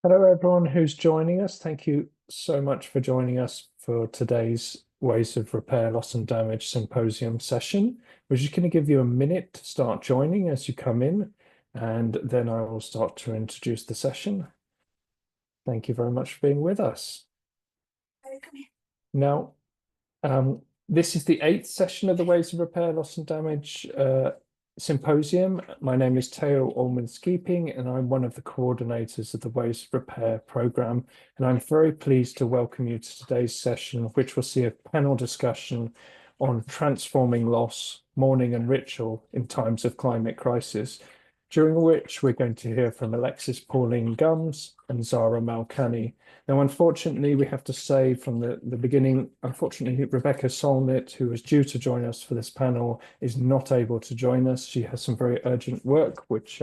Hello, everyone who's joining us. Thank you so much for joining us for today's Ways of Repair, Loss and Damage Symposium session. We're just going to give you a minute to start joining as you come in, and then I will start to introduce the session. Thank you very much for being with us. Now, this is the 8th session of the Ways of Repair, Loss and Damage Symposium. My name is Theo Allman-Skeeping, and I'm one of the coordinators of the Ways of Repair programme. And I'm very pleased to welcome you to today's session, which will see a panel discussion on transforming loss, mourning and ritual in times of climate crisis, during which we're going to hear from Alexis Pauline Gums and Zara Malkani. Now, unfortunately, we have to say from the beginning, unfortunately, Rebecca Solnit, who was due to join us for this panel, is not able to join us. She has some very urgent work, which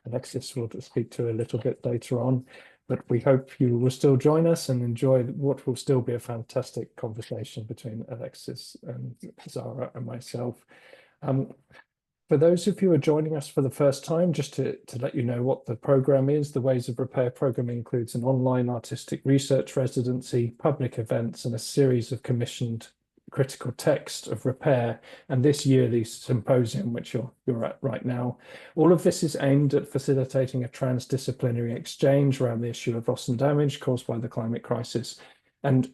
Alexis will speak to a little bit later on. But we hope you will still join us and enjoy what will still be a fantastic conversation between Alexis and Zara and myself. For those of you who are joining us for the first time, just to let you know what the program is, the Ways of Repair program includes an online artistic research residency, public events, and a series of commissioned critical text of repair, and this yearly symposium, which you're at right now. All of this is aimed at facilitating a transdisciplinary exchange around the issue of loss and damage caused by the climate crisis. And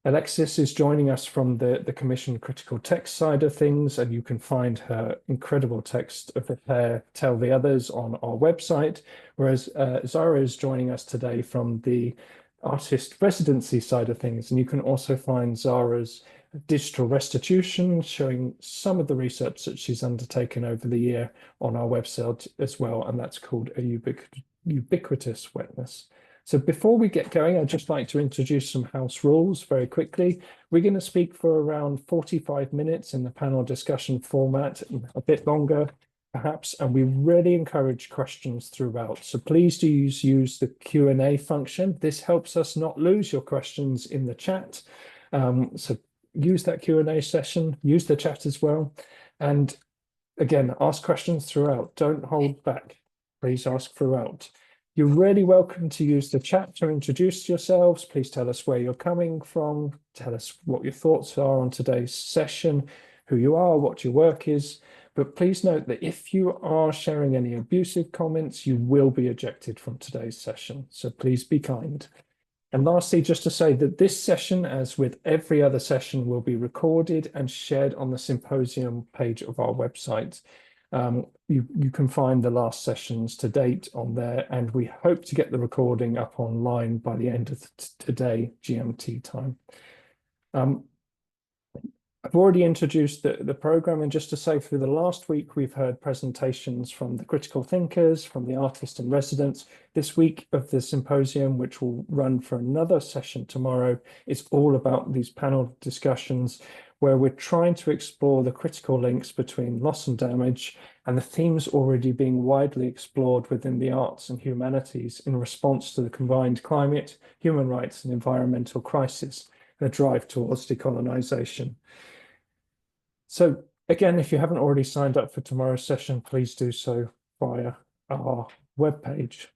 Alexis is joining us from the commissioned critical text side of things, and you can find her incredible text of repair, Tell the Others, on our website, whereas Zara is joining us today from the artist residency side of things, and you can also find Zara's digital restitution showing some of the research that she's undertaken over the year on our website as well, and that's called A Ubiquitous Wetness. So before we get going, I'd just like to introduce some house rules very quickly. We're going to speak for around 45 minutes in the panel discussion format, a bit longer perhaps, and we really encourage questions throughout. So please do use the Q&A function. This helps us not lose your questions in the chat. So use that Q&A session, use the chat as well. And again, ask questions throughout. Don't hold back. Please ask throughout. You're really welcome to use the chat to introduce yourselves. Please tell us where you're coming from. Tell us what your thoughts are on today's session, who you are, what your work is. But please note that if you are sharing any abusive comments, you will be ejected from today's session. So please be kind. And lastly, just to say that this session, as with every other session, will be recorded and shared on the symposium page of our website. You can find the last sessions to date on there, and we hope to get the recording up online by the end of today, GMT time. I've already introduced the program, and just to say, for the last week, we've heard presentations from the critical thinkers, from the artists and residents. This week of the symposium, which will run for another session tomorrow, is all about these panel discussions where we're trying to explore the critical links between loss and damage and the themes already being widely explored within the arts and humanities in response to the combined climate, human rights and environmental crisis, and a drive towards decolonization. So again, if you haven't already signed up for tomorrow's session, please do so via our webpage.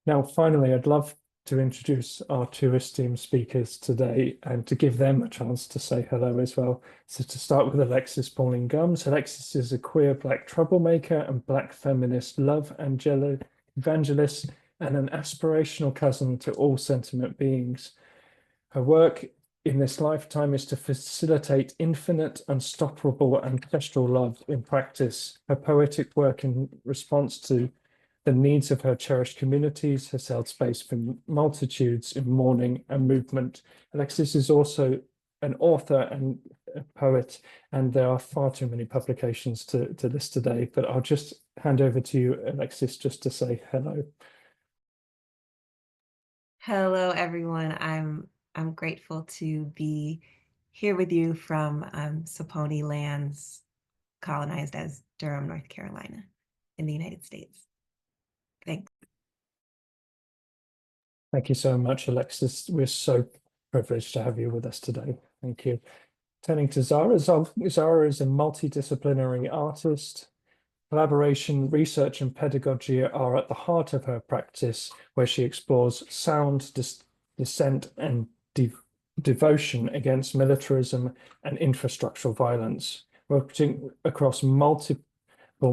Now, finally, I'd love to introduce our two esteemed speakers today and to give them a chance to say hello as well. So to start with Alexis Pauline Gums. Alexis is a queer Black troublemaker and Black feminist love evangelist and an aspirational cousin to all sentient beings. Her work in this lifetime is to facilitate infinite, unstoppable, ancestral love in practice. Her poetic work in response to the needs of her cherished communities has held space for multitudes in mourning and movement. Alexis is also an author and a poet, and there are far too many publications to list today, but I'll just hand over to you, Alexis, just to say hello. Hello, everyone. I'm grateful to be here with you from Saponi lands, colonized as Durham, North Carolina, in the United States. Thanks. Thank you so much, Alexis. We're so privileged to have you with us today. Thank you. Turning to Zara. Zara is a multidisciplinary artist, Collaboration, research, and pedagogy are at the heart of her practice, where she explores sound dissent and devotion against militarism and infrastructural violence. Working across multiple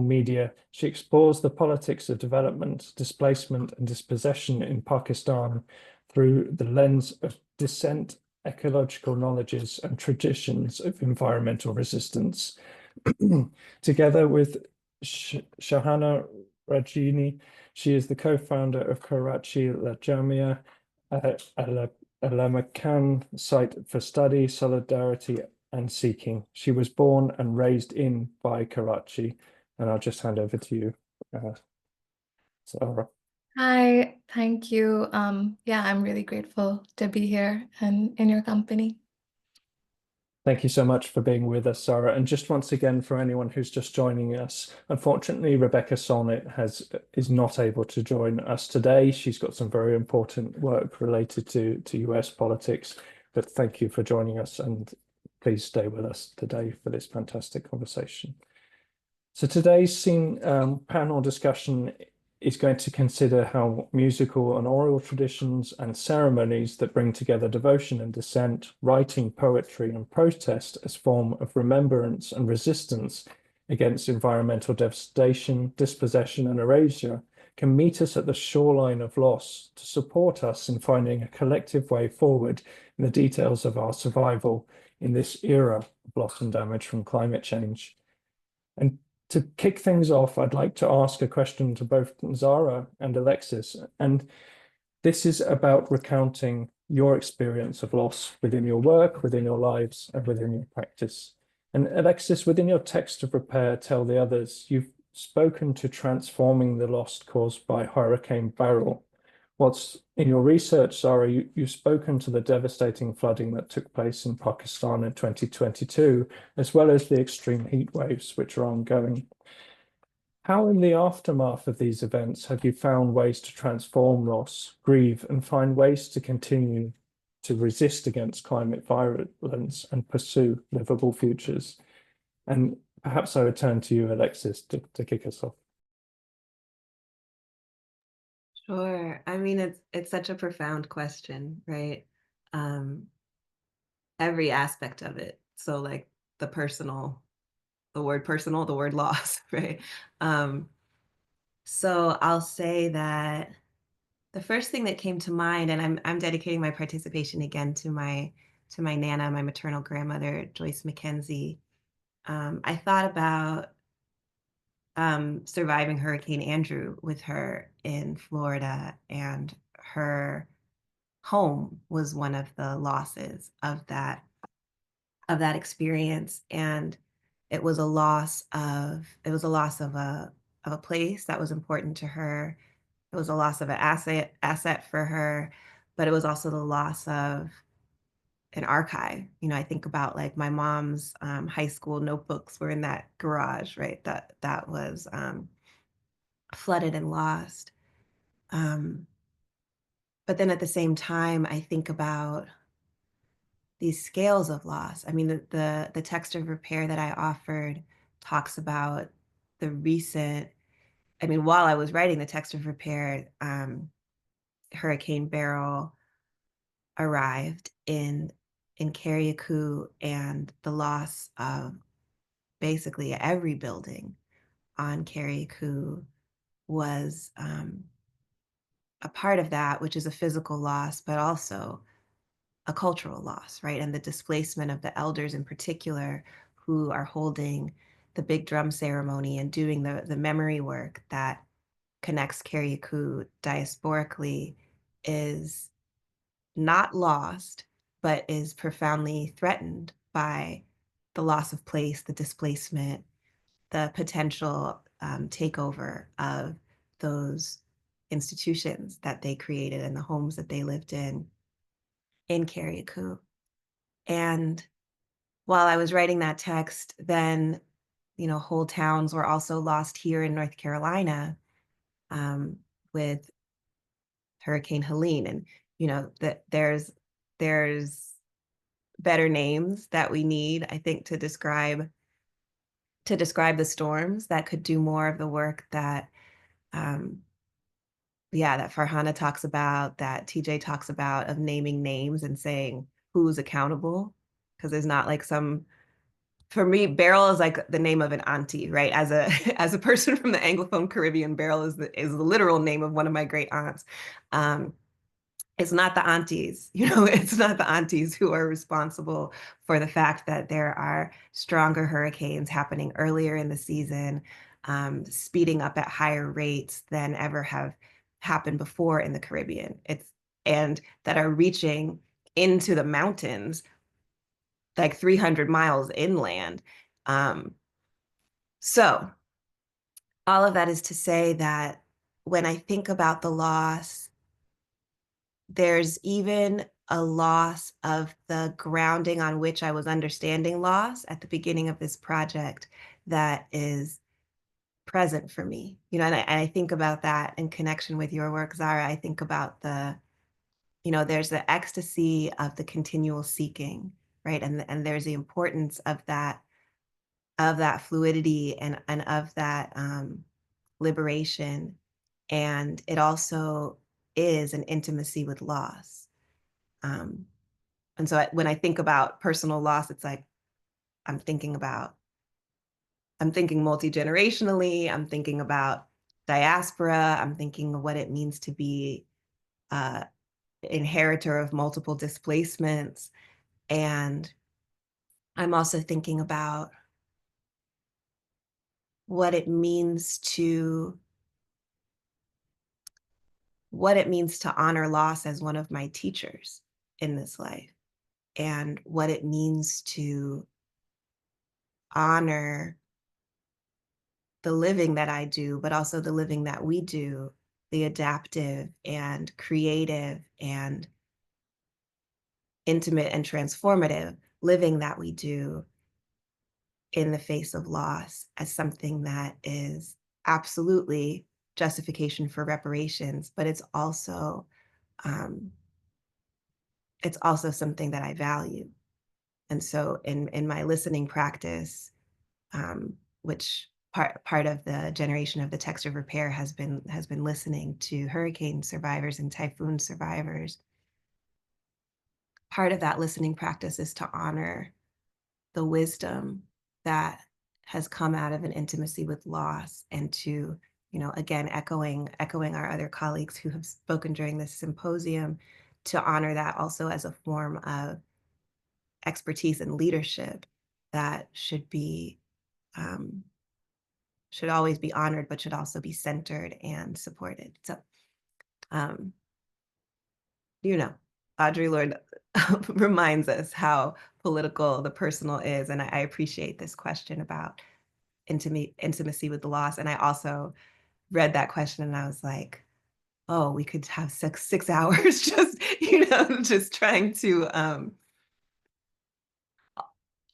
media, she explores the politics of development, displacement, and dispossession in Pakistan through the lens of dissent, ecological knowledges, and traditions of environmental resistance. Together with Shahana Rajini, she is the co-founder of Karachi La Jamia, a Lamakan site for study, solidarity, and seeking. She was born and raised in by Karachi, and I'll just hand over to you, Sarah. Hi, thank you. Yeah, I'm really grateful to be here and in your company. Thank you so much for being with us, Sarah. And just once again, for anyone who's just joining us, unfortunately, Rebecca Solnit is not able to join us today. She's got some very important work related to US politics. But thank you for joining us, and please stay with us today for this fantastic conversation. So today's panel discussion is going to consider how musical and oral traditions and ceremonies that bring together devotion and dissent, writing, poetry, and protest as form of remembrance and resistance against environmental devastation, dispossession, and erasure can meet us at the shoreline of loss to support us in finding a collective way forward in the details of our survival in this era of loss and damage from climate change. And to kick things off, I'd like to ask a question to both Zara and Alexis. And this is about recounting your experience of loss within your work, within your lives, and within your practice. And Alexis, within your text of repair, Tell the Others, you've spoken to transforming the loss caused by Hurricane Beryl. What's in your research, Zara, you've spoken to the devastating flooding that took place in Pakistan in 2022, as well as the extreme heat waves which are ongoing. How, in the aftermath of these events, have you found ways to transform loss, grieve, and find ways to continue to resist against climate violence and pursue livable futures? And perhaps I would turn to you, Alexis, to kick us off. Sure. I mean, it's such a profound question, right? Um, every aspect of it. So like the personal, the word personal, the word loss, right? Um, so I'll say that the first thing that came to mind, and I'm dedicating my participation again to my Nana, my maternal grandmother, Joyce Mackenzie. I thought about surviving Hurricane Andrew with her in Florida, and her home was one of the losses of that experience. And it was a loss of a place that was important to her. It was a loss of an asset for her, but it was also the loss of an archive. You know, I think about like my mom's high school notebooks were in that garage, right? That was flooded and lost. Um, but then at the same time, I think about these scales of loss. I mean, the text of repair that I offered talks about the recent. I mean, while I was writing the text of repair, Hurricane Beryl arrived in Carriacou, and the loss of basically every building on Carriacou was a part of that, which is a physical loss, but also a cultural loss, right? And the displacement of the elders in particular, who are holding the big drum ceremony and doing the memory work that connects Carriacou diasporically, is not lost, but is profoundly threatened by the loss of place, the displacement, the potential takeover of those institutions that they created and the homes that they lived in Carriacou. And while I was writing that text, then, you know, whole towns were also lost here in North Carolina with Hurricane Helene. And, you know, that there's better names that we need, I think, to describe to describe the storms that could do more of the work that, yeah, that Farhana talks about, that TJ talks about, of naming names and saying who's accountable. Because there's not like some, for me, Beryl is like the name of an auntie, right? As a as a person from the Anglophone Caribbean, Beryl is the literal name of one of my great aunts. It's not the aunties, it's not the aunties who are responsible for the fact that there are stronger hurricanes happening earlier in the season, speeding up at higher rates than ever have happened before in the Caribbean. And that are reaching into the mountains like 300 miles inland. So all of that is to say that when I think about the loss, there's even a loss of the grounding on which I was understanding loss at the beginning of this project that is present for me. And I think about that in connection with your work, Zara. I think about there's the ecstasy of the continual seeking, right? And there's the importance of that fluidity and of that liberation. And it also is an intimacy with loss. And so when I think about personal loss, it's like I'm thinking multi-generationally, I'm thinking about diaspora, I'm thinking of what it means to be inheritor of multiple displacements. And I'm also thinking about what it means to honor loss as one of my teachers in this life, and what it means to honor the living that I do, but also the living that we do, the adaptive and creative and intimate and transformative living that we do in the face of loss, as something that is absolutely justification for reparations, but it's also something that I value. And so in my listening practice, which part of the generation of the text of repair has been listening to hurricane survivors and typhoon survivors. Part of that listening practice is to honor the wisdom that has come out of an intimacy with loss, and to, again, echoing our other colleagues who have spoken during this symposium, to honor that also as a form of expertise and leadership that should always be honored, but should also be centered and supported. So, Audre Lorde reminds us how political the personal is. And I appreciate this question about intimacy with the loss. And I also read that question and I was like, oh, we could have six hours just trying to,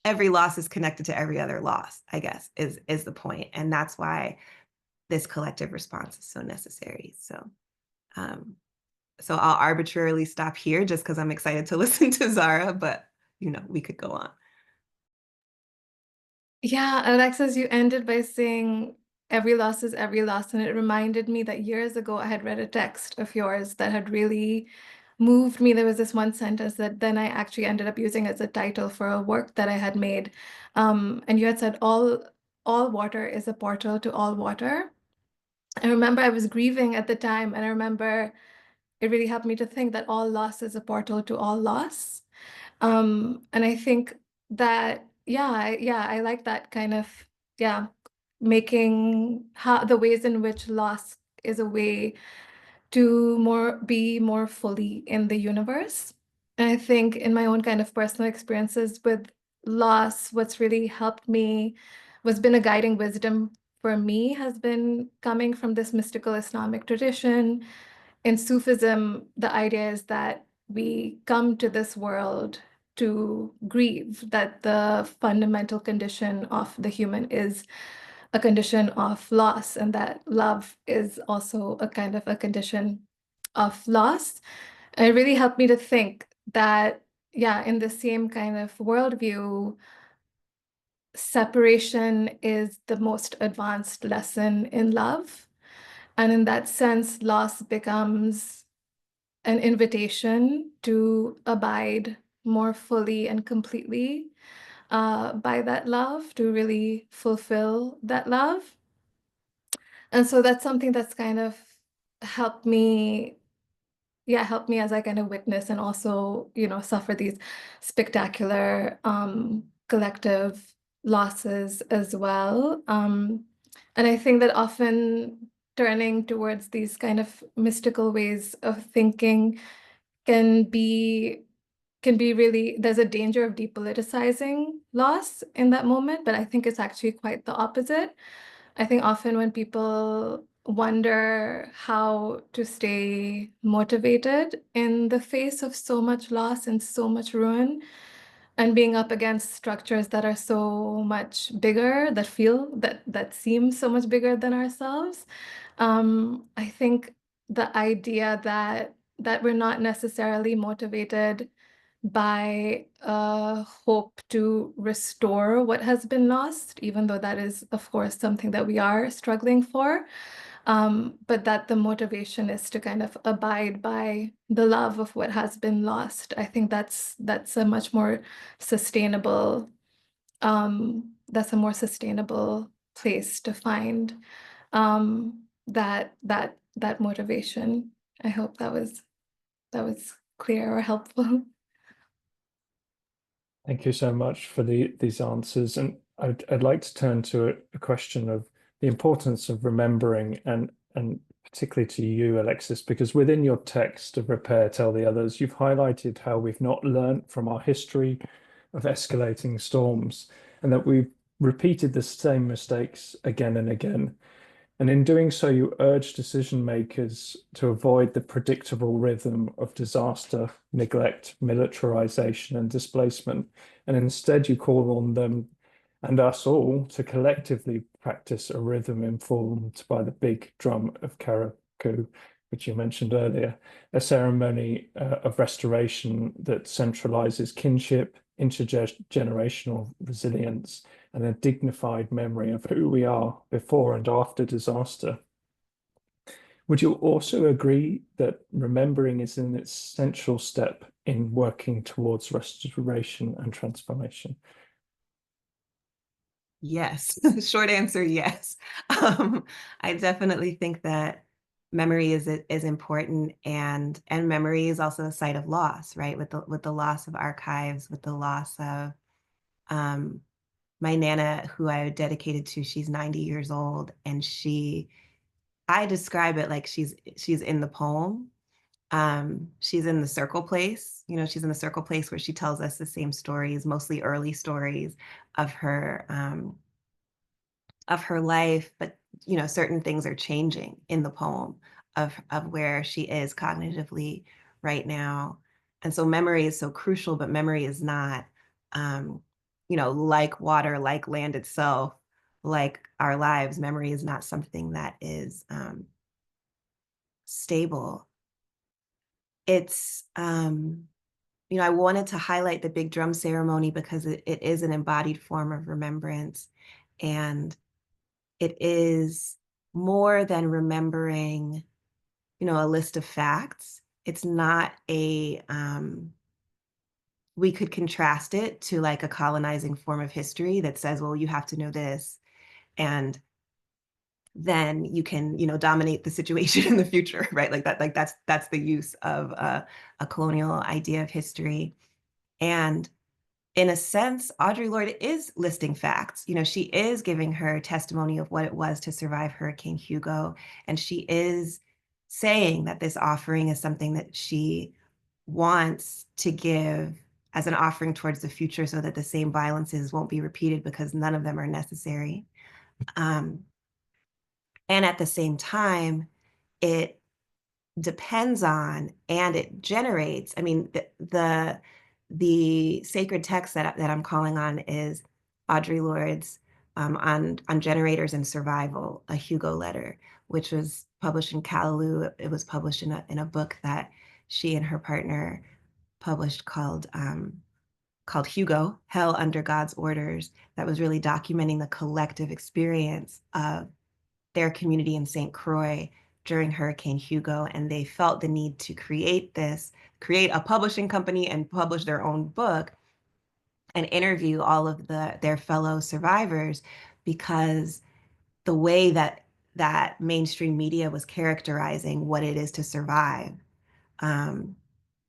every loss is connected to every other loss, I guess, is the point. And that's why this collective response is so necessary. So I'll arbitrarily stop here just because I'm excited to listen to Zara, but we could go on. Yeah, Alexis, you ended by saying every loss is every loss. And it reminded me that years ago, I had read a text of yours that had really moved me. There was this one sentence that then I actually ended up using as a title for a work that I had made. And you had said, all water is a portal to all water. I remember I was grieving at the time, and I remember it really helped me to think that all loss is a portal to all loss. And I think that, I like that kind of, making the ways in which loss is a way to be more fully in the universe. And I think in my own kind of personal experiences with loss, what's really helped me, what's been a guiding wisdom for me, has been coming from this mystical Islamic tradition. In Sufism, the idea is that we come to this world to grieve, that the fundamental condition of the human is a condition of loss, and that love is also a kind of a condition of loss. And it really helped me to think that, in the same kind of worldview, separation is the most advanced lesson in love. And in that sense, loss becomes an invitation to abide more fully and completely by that love, to really fulfill that love. And so that's something that's kind of helped me, helped me as I kind of witness and also, suffer these spectacular collective losses as well. And I think that often turning towards these kind of mystical ways of thinking can be really, there's a danger of depoliticizing loss in that moment, but I think it's actually quite the opposite. I think often when people wonder how to stay motivated in the face of so much loss and so much ruin, and being up against structures that are so much bigger, that seem so much bigger than ourselves, I think the idea that we're not necessarily motivated by a hope to restore what has been lost, even though that is, of course, something that we are struggling for, but that the motivation is to kind of abide by the love of what has been lost. I think that's a much more sustainable, that's a more sustainable place to find that motivation. I hope that was clear or helpful. Thank you so much for these answers. And I'd like to turn to a question of the importance of remembering, and particularly to you, Alexis, because within your text of Repair, Tell the Others, you've highlighted how we've not learnt from our history of escalating storms, and that we've repeated the same mistakes again and again. And in doing so, you urge decision makers to avoid the predictable rhythm of disaster, neglect, militarization, and displacement. And instead, you call on them and us all to collectively practice a rhythm informed by the big drum of Karaku, which you mentioned earlier, a ceremony of restoration that centralizes kinship, intergenerational resilience, and a dignified memory of who we are before and after disaster. Would you also agree that remembering is an essential step in working towards restoration and transformation? Yes, short answer, yes. I definitely think that memory is important, and memory is also a site of loss, right? With the loss of archives, with the loss of my Nana, who I dedicated to. She's 90 years old, and I describe it like she's in the poem. She's in the circle place, she's in the circle place where she tells us the same stories, mostly early stories of her life, but certain things are changing in the poem of where she is cognitively right now. And so memory is so crucial, but memory is not like water, like land itself, like our lives. Memory is not something that is stable. It's I wanted to highlight the big drum ceremony because it is an embodied form of remembrance, and it is more than remembering, a list of facts. It's not we could contrast it to like a colonizing form of history that says, well, you have to know this, and then you can, dominate the situation in the future, right? Like that, that's the use of a colonial idea of history. And in a sense, Audre Lorde is listing facts. She is giving her testimony of what it was to survive Hurricane Hugo. And she is saying that this offering is something that she wants to give as an offering towards the future so that the same violences won't be repeated, because none of them are necessary. And at the same time, it depends on and it generates. I mean, the sacred text that I'm calling on is Audre Lorde's on Generators and Survival, a Hugo letter, which was published in Callaloo. It was published in a book that she and her partner published called called Hugo, Hell Under God's Orders, that was really documenting the collective experience of their community in St. Croix during Hurricane Hugo. And they felt the need to create a publishing company and publish their own book and interview all of their fellow survivors, because the way that mainstream media was characterizing what it is to survive,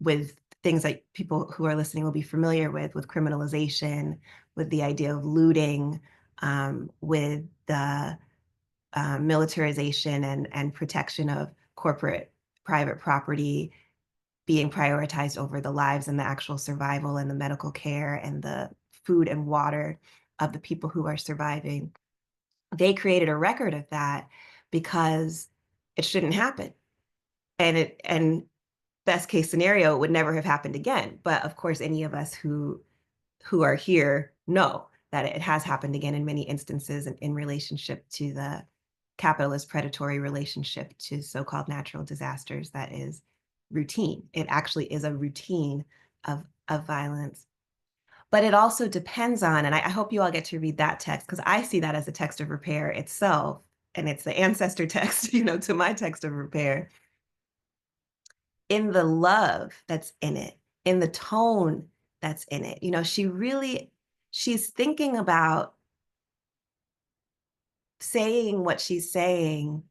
with things like people who are listening will be familiar with criminalization, with the idea of looting, with the militarization and protection of corporate private property being prioritized over the lives and the actual survival and the medical care and the food and water of the people who are surviving. They created a record of that because it shouldn't happen. And best case scenario, it would never have happened again. But of course, any of us who are here know that it has happened again in many instances in relationship to the capitalist predatory relationship to so-called natural disasters that is routine. It actually is a routine of violence. But it also depends on, and I hope you all get to read that text, because I see that as a text of repair itself, and it's the ancestor text, to my text of repair, in the love that's in it, in the tone that's in it. She's thinking about saying what she's saying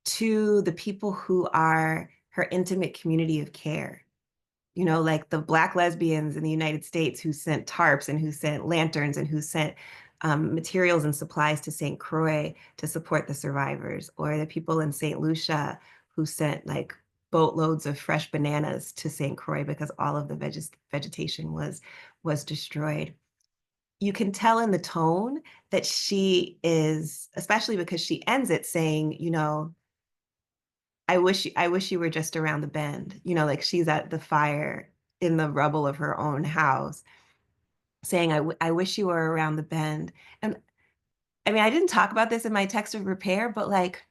to the people who are her intimate community of care. Like the Black lesbians in the United States who sent tarps and who sent lanterns and who sent materials and supplies to St. Croix to support the survivors, or the people in St. Lucia who sent like boatloads of fresh bananas to St. Croix because all of the vegetation was destroyed. You can tell in the tone that she is, especially because she ends it saying, I wish you were just around the bend, like she's at the fire in the rubble of her own house saying, I wish you were around the bend. And I mean, I didn't talk about this in my text of repair, but like,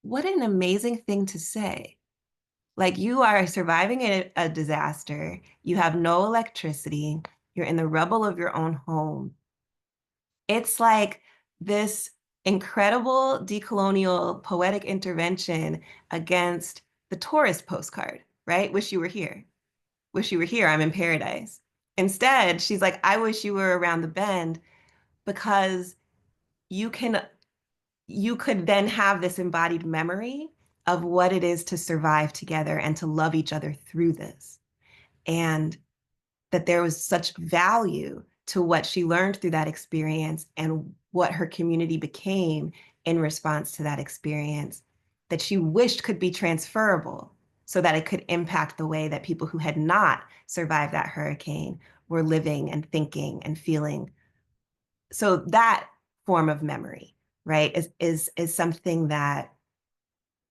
what an amazing thing to say. Like, you are surviving a disaster. You have no electricity. You're in the rubble of your own home. It's like this incredible decolonial poetic intervention against the tourist postcard, right? Wish you were here. Wish you were here. I'm in paradise. Instead, she's like, I wish you were around the bend, because you could then have this embodied memory of what it is to survive together and to love each other through this. And that there was such value to what she learned through that experience and what her community became in response to that experience, that she wished could be transferable so that it could impact the way that people who had not survived that hurricane were living and thinking and feeling. So that form of memory, right, is something that,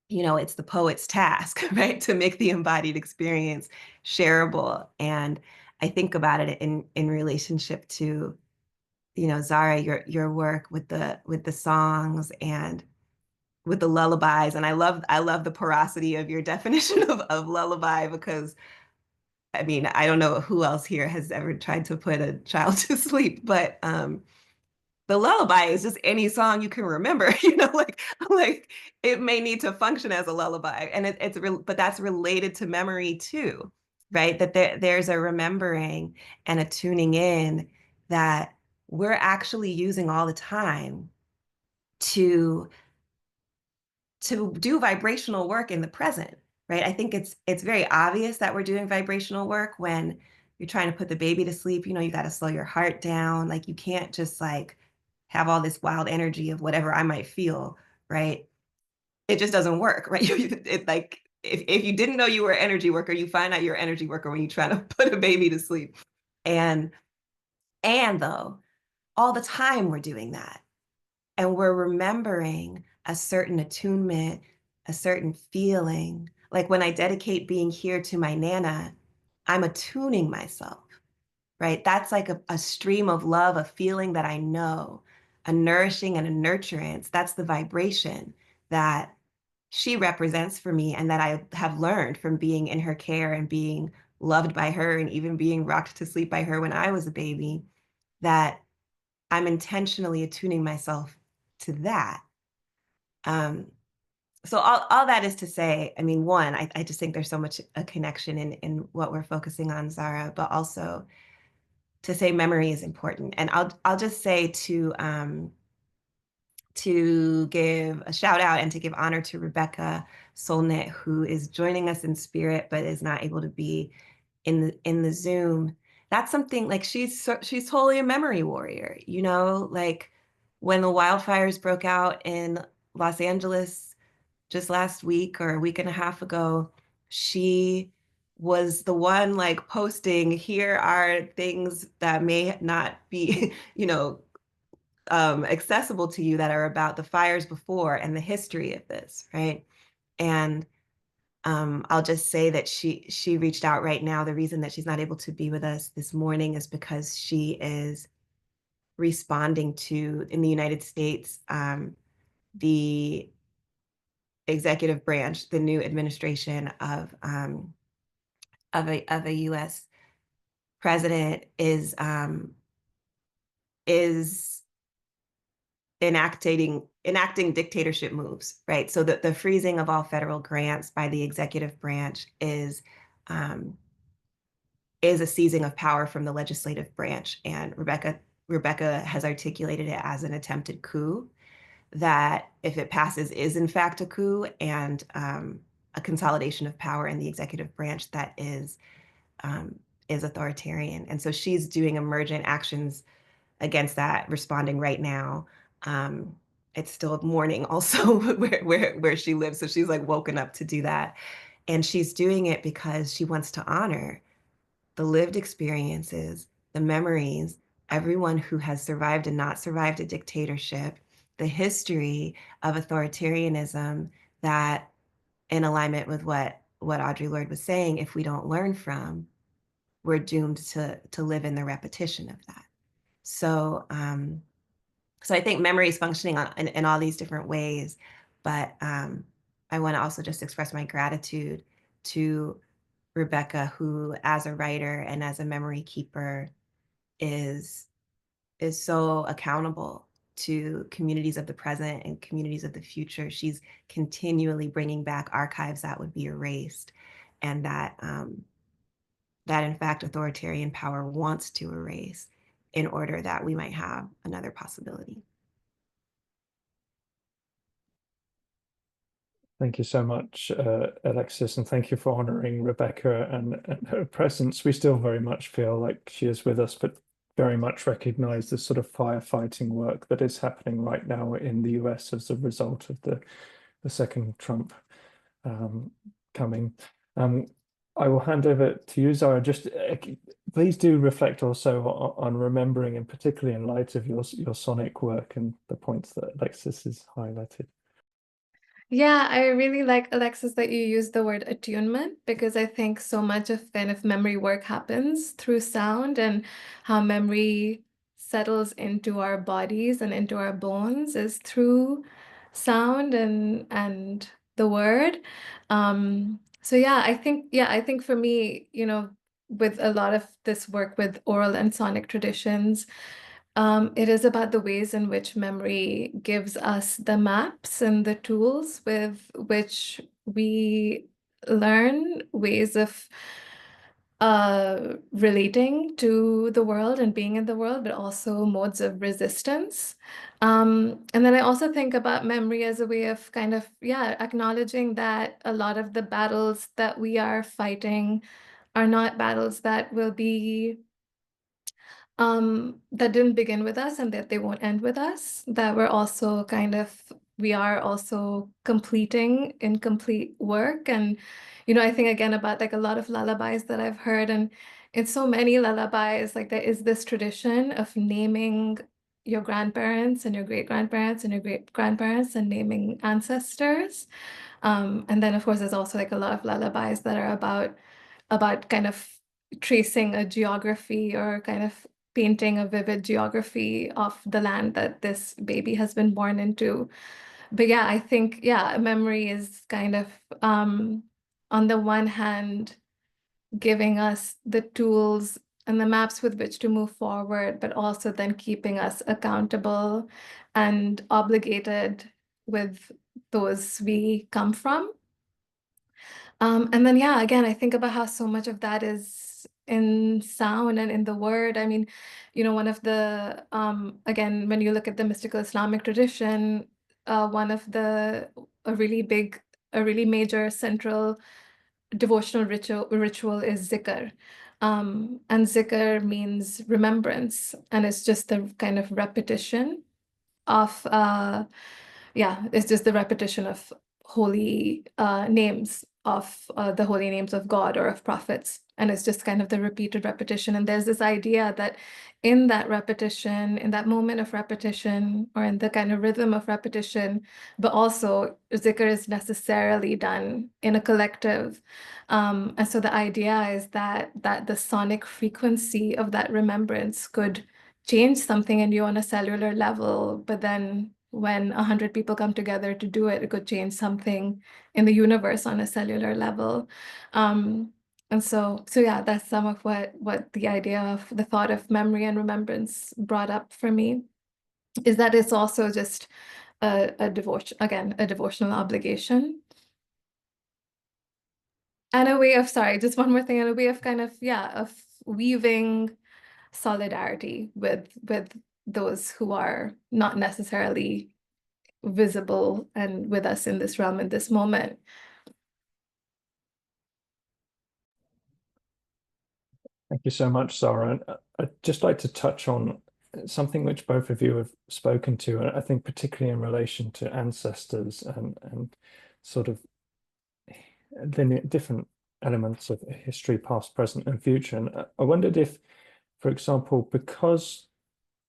it's the poet's task, right, to make the embodied experience shareable. And I think about it in relationship to, Zara, your work with the songs and with the lullabies. And I love the porosity of your definition of lullaby, because I mean, I don't know who else here has ever tried to put a child to sleep, but the lullaby is just any song you can remember, like it may need to function as a lullaby, and but that's related to memory too, right? That there's a remembering and a tuning in that we're actually using all the time to do vibrational work in the present, right? I think it's very obvious that we're doing vibrational work when you're trying to put the baby to sleep. You got to slow your heart down. Like, you can't just like have all this wild energy of whatever I might feel, right? It just doesn't work, right? It's like, if you didn't know you were an energy worker, you find out you're an energy worker when you try to put a baby to sleep. And though, all the time we're doing that. And we're remembering a certain attunement, a certain feeling. Like when I dedicate being here to my Nana, I'm attuning myself, right? That's like a stream of love, a feeling that I know, a nourishing and a nurturance. That's the vibration that she represents for me and that I have learned from being in her care and being loved by her and even being rocked to sleep by her when I was a baby, that I'm intentionally attuning myself to that. So all that is to say, I mean, one, I just think there's so much a connection in what we're focusing on, Zara, but also to say memory is important. And I'll just say to give a shout out and to give honor to Rebecca Solnit, who is joining us in spirit, but is not able to be in the Zoom. That's something like she's totally a memory warrior, you know, like when the wildfires broke out in Los Angeles just last week or a week and a half ago, she was the one like posting, here are things that may not be, you know, accessible to you that are about the fires before and the history of this, right? And I'll just say that she reached out right now. The reason that she's not able to be with us this morning is because she is responding to, in the United States, the executive branch, the new administration of a U.S. president is enacting dictatorship moves, right? So the freezing of all federal grants by the executive branch is a seizing of power from the legislative branch. And Rebecca has articulated it as an attempted coup that, if it passes, is in fact a coup and a consolidation of power in the executive branch that is authoritarian. And so she's doing emergent actions against that, responding right now. It's still morning also where she lives. So she's like woken up to do that. And she's doing it because she wants to honor the lived experiences, the memories, everyone who has survived and not survived a dictatorship, the history of authoritarianism that, in alignment with what Audre Lorde was saying, if we don't learn from, we're doomed to live in the repetition of that. So I think memory is functioning in all these different ways, but I want to also just express my gratitude to Rebecca, who, as a writer and as a memory keeper, is so accountable to communities of the present and communities of the future. She's continually bringing back archives that would be erased, and that in fact authoritarian power wants to erase in order that we might have another possibility. Thank you so much, Alexis, and thank you for honoring Rebecca and her presence. We still very much feel like she is with us, but very much recognize the sort of firefighting work that is happening right now in the US as a result of the second Trump coming. I will hand over to you, Zara. Just please do reflect also on remembering, and particularly in light of your sonic work and the points that Alexis has highlighted. Yeah, I really like, Alexis, that you use the word attunement, because I think so much of kind of memory work happens through sound, and how memory settles into our bodies and into our bones is through sound and the word. So yeah, I think for me, you know, with a lot of this work with oral and sonic traditions, it is about the ways in which memory gives us the maps and the tools with which we learn ways of relating to the world and being in the world, but also modes of resistance. And then I also think about memory as a way of kind of, yeah, acknowledging that a lot of the battles that we are fighting are not battles that will be that didn't begin with us, and that they won't end with us, that we are also completing incomplete work. And, you know, I think again about like a lot of lullabies that I've heard, and in so many lullabies, like there is this tradition of naming your grandparents and your great-grandparents and your great-grandparents and naming ancestors. And then of course there's also like a lot of lullabies that are about kind of tracing a geography, or kind of painting a vivid geography of the land that this baby has been born into. But yeah, I think, yeah, memory is kind of, on the one hand, giving us the tools and the maps with which to move forward, but also then keeping us accountable and obligated with those we come from. And then, yeah, again, I think about how so much of that is in sound and in the word. I mean, one of the, again, when you look at the mystical Islamic tradition, one of a really major central devotional ritual is zikr. And zikr means remembrance, and it's just the kind of repetition of it's just the repetition of holy names of the holy names of God or of prophets. And it's just kind of the repeated repetition. And there's this idea that in that repetition, in that moment of repetition, or in the kind of rhythm of repetition, but also zikr is necessarily done in a collective. And so the idea is that the sonic frequency of that remembrance could change something in you on a cellular level, but then when 100 people come together to do it, it could change something in the universe on a cellular level. And so yeah, that's some of what the idea of the thought of memory and remembrance brought up for me, is that it's also just a devotion, again, a devotional obligation. And a way of, sorry, just one more thing, and a way of kind of, of weaving solidarity with those who are not necessarily visible and with us in this realm in this moment. Thank you so much, Sarah. And I'd just like to touch on something which both of you have spoken to, and I think particularly in relation to ancestors and sort of different elements of history, past, present, and future. And I wondered if, for example, because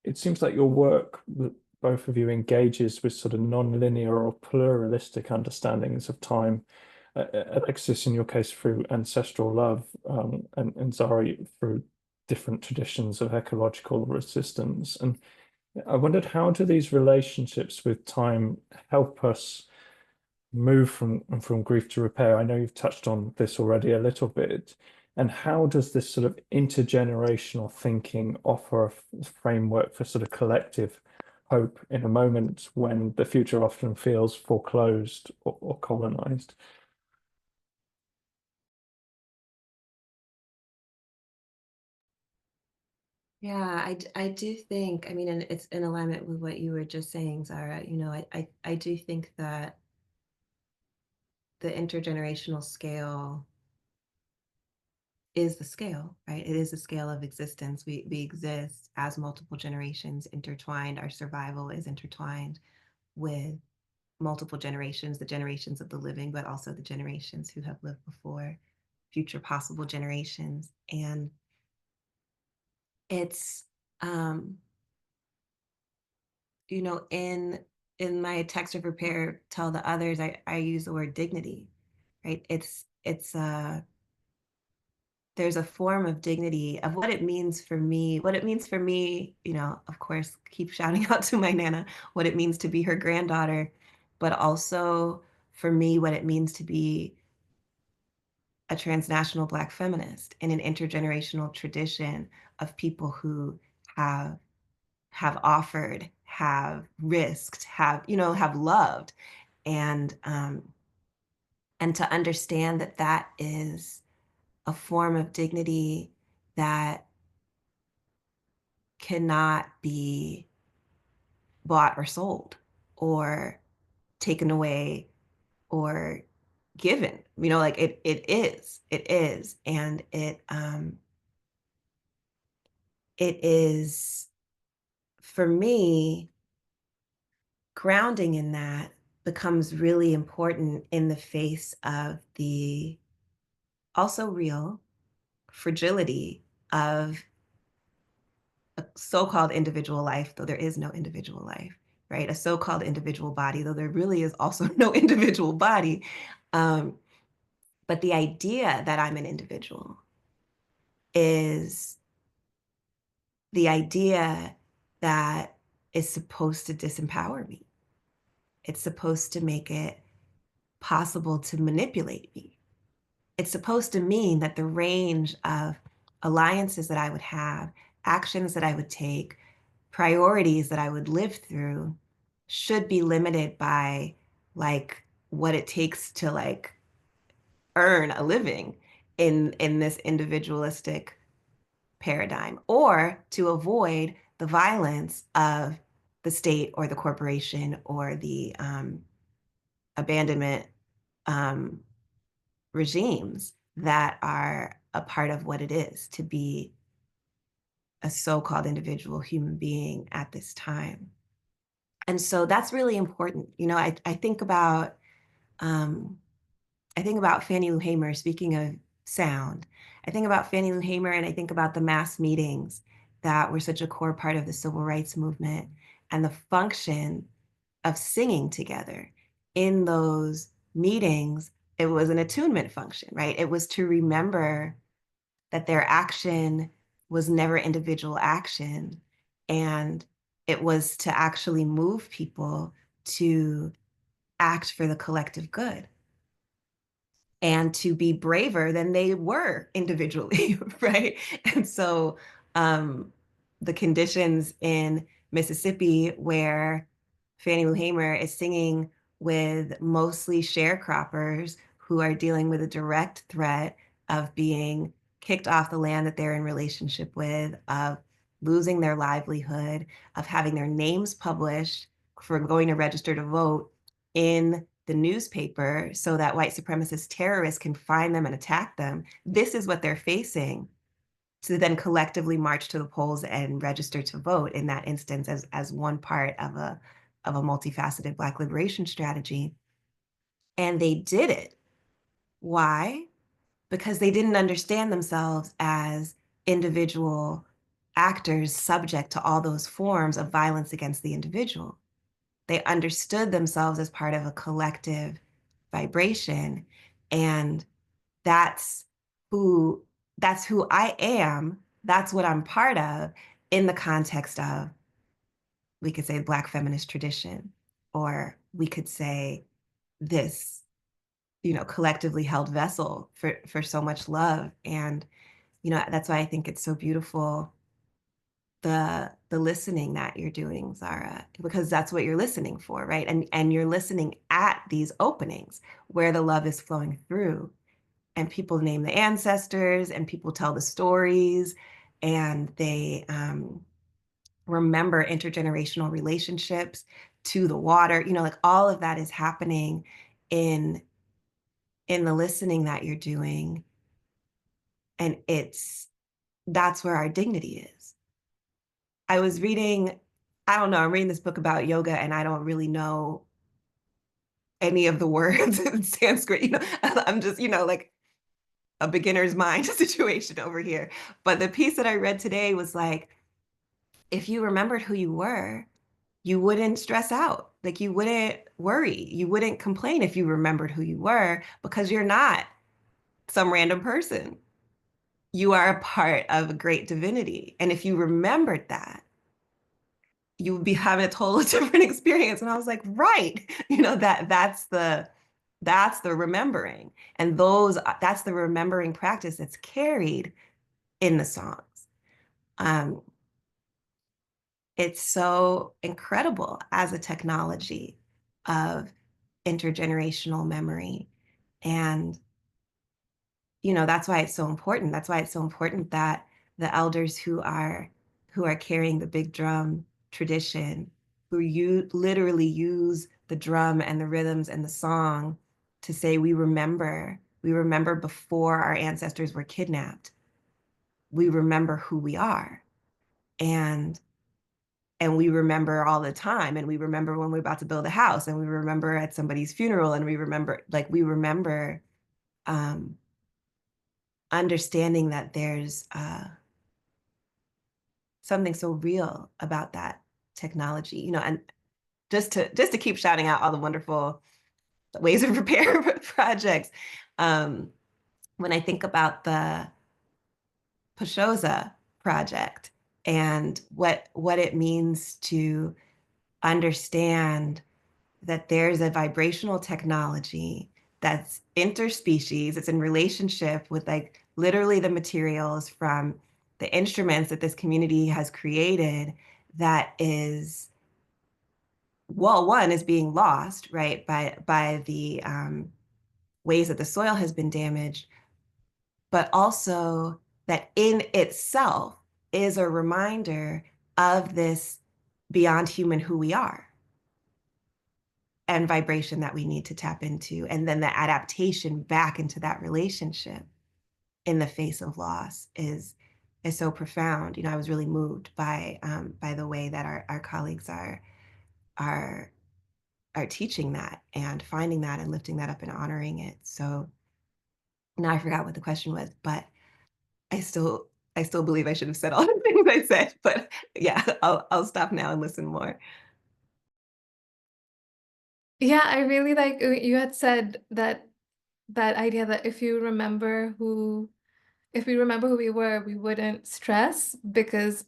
it seems like your work, both of you, engages with sort of non-linear or pluralistic understandings of time. Alexis, in your case, through ancestral love, and Zara through different traditions of ecological resistance. And I wondered, how do these relationships with time help us move from grief to repair? I know you've touched on this already a little bit. And how does this sort of intergenerational thinking offer a framework for sort of collective hope in a moment when the future often feels foreclosed or colonized? Yeah, I do think, I mean, and it's in alignment with what you were just saying, Zara. I do think that the intergenerational scale is the scale, right? It is the scale of existence. We exist as multiple generations intertwined. Our survival is intertwined with multiple generations, the generations of the living, but also the generations who have lived before, future possible generations. And it's in my text of repair, tell the others, I use the word dignity, right? There's a form of dignity of what it means for me, of course, keep shouting out to my Nana, what it means to be her granddaughter, but also for me, what it means to be a transnational Black feminist in an intergenerational tradition of people who have offered, have risked, have loved, and to understand that that is a form of dignity that cannot be bought or sold or taken away or given. Like it is, and it is, for me, grounding in that becomes really important in the face of the also real fragility of a so-called individual life, though there is no individual life, right? A so-called individual body, though there really is also no individual body. But the idea that I'm an individual is the idea that is supposed to disempower me. It's supposed to make it possible to manipulate me. it's supposed to mean that the range of alliances that I would have, actions that I would take, priorities that I would live through should be limited by like what it takes to like earn a living in this individualistic paradigm, or to avoid the violence of the state or the corporation or the abandonment regimes that are a part of what it is to be a so-called individual human being at this time. And so that's really important. You know, I think about Fannie Lou Hamer. Speaking of sound, I think about Fannie Lou Hamer, and I think about the mass meetings that were such a core part of the civil rights movement, and the function of singing together in those meetings. It was an attunement function, right? It was to remember that their action was never individual action, and it was to actually move people to act for the collective good and to be braver than they were individually, right? And so the conditions in Mississippi where Fannie Lou Hamer is singing with mostly sharecroppers who are dealing with a direct threat of being kicked off the land that they're in relationship with, of losing their livelihood, of having their names published for going to register to vote in the newspaper so that white supremacist terrorists can find them and attack them. This is what they're facing, to then collectively march to the polls and register to vote in that instance as one part of a multifaceted Black liberation strategy. And they did it. Why? Because they didn't understand themselves as individual actors subject to all those forms of violence against the individual. They understood themselves as part of a collective vibration. And that's who I am. That's what I'm part of in the context of, we could say, Black feminist tradition, or we could say this, you know, collectively held vessel for so much love. And, you know, that's why I think it's so beautiful, the listening that you're doing, Zara, because that's what you're listening for, right? And you're listening at these openings where the love is flowing through, and people name the ancestors, and people tell the stories, and they remember intergenerational relationships to the water. You know, like all of that is happening in the listening that you're doing, and that's where our dignity is. I was reading, I don't know, I'm reading this book about yoga, and I don't really know any of the words in Sanskrit. You know, I'm just, you know, like a beginner's mind situation over here. But the piece that I read today was like, if you remembered who you were, you wouldn't stress out. Like you wouldn't worry. You wouldn't complain if you remembered who you were, because you're not some random person. You are a part of a great divinity. And if you remembered that, you would be having a totally different experience. And I was like, right, you know, that's the remembering. And that's the remembering practice that's carried in the songs. It's so incredible as a technology of intergenerational memory. And, you know, that's why it's so important. That's why it's so important that the elders who are carrying the big drum tradition, who literally use the drum and the rhythms and the song to say, we remember before our ancestors were kidnapped. We remember who we are. And we remember all the time, and we remember when we're about to build a house, and we remember at somebody's funeral, and we remember understanding that there's something so real about that technology, you know. And just to keep shouting out all the wonderful ways of repair projects, when I think about the Pashoza project and what it means to understand that there's a vibrational technology that's interspecies. It's in relationship with like literally the materials from the instruments that this community has created that is, well, one is being lost, right, by the ways that the soil has been damaged, but also that in itself is a reminder of this beyond human who we are and vibration that we need to tap into, and then the adaptation back into that relationship in the face of loss is so profound. You know, I was really moved by the way that our colleagues are teaching that and finding that and lifting that up and honoring it. So now I forgot what the question was, but I still believe I should have said all the things I said. But yeah, I'll stop now and listen more. Yeah, I really like you had said that idea that if we remember who we were, we wouldn't stress, because